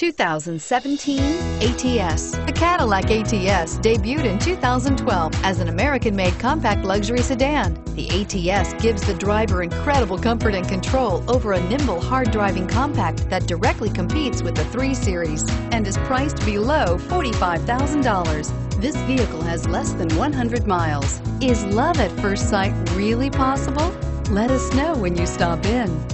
2017 ATS. The Cadillac ATS debuted in 2012 as an American-made compact luxury sedan. The ATS gives the driver incredible comfort and control over a nimble, hard-driving compact that directly competes with the 3 Series and is priced below $45,000. This vehicle has less than 100 miles. Is love at first sight really possible? Let us know when you stop in.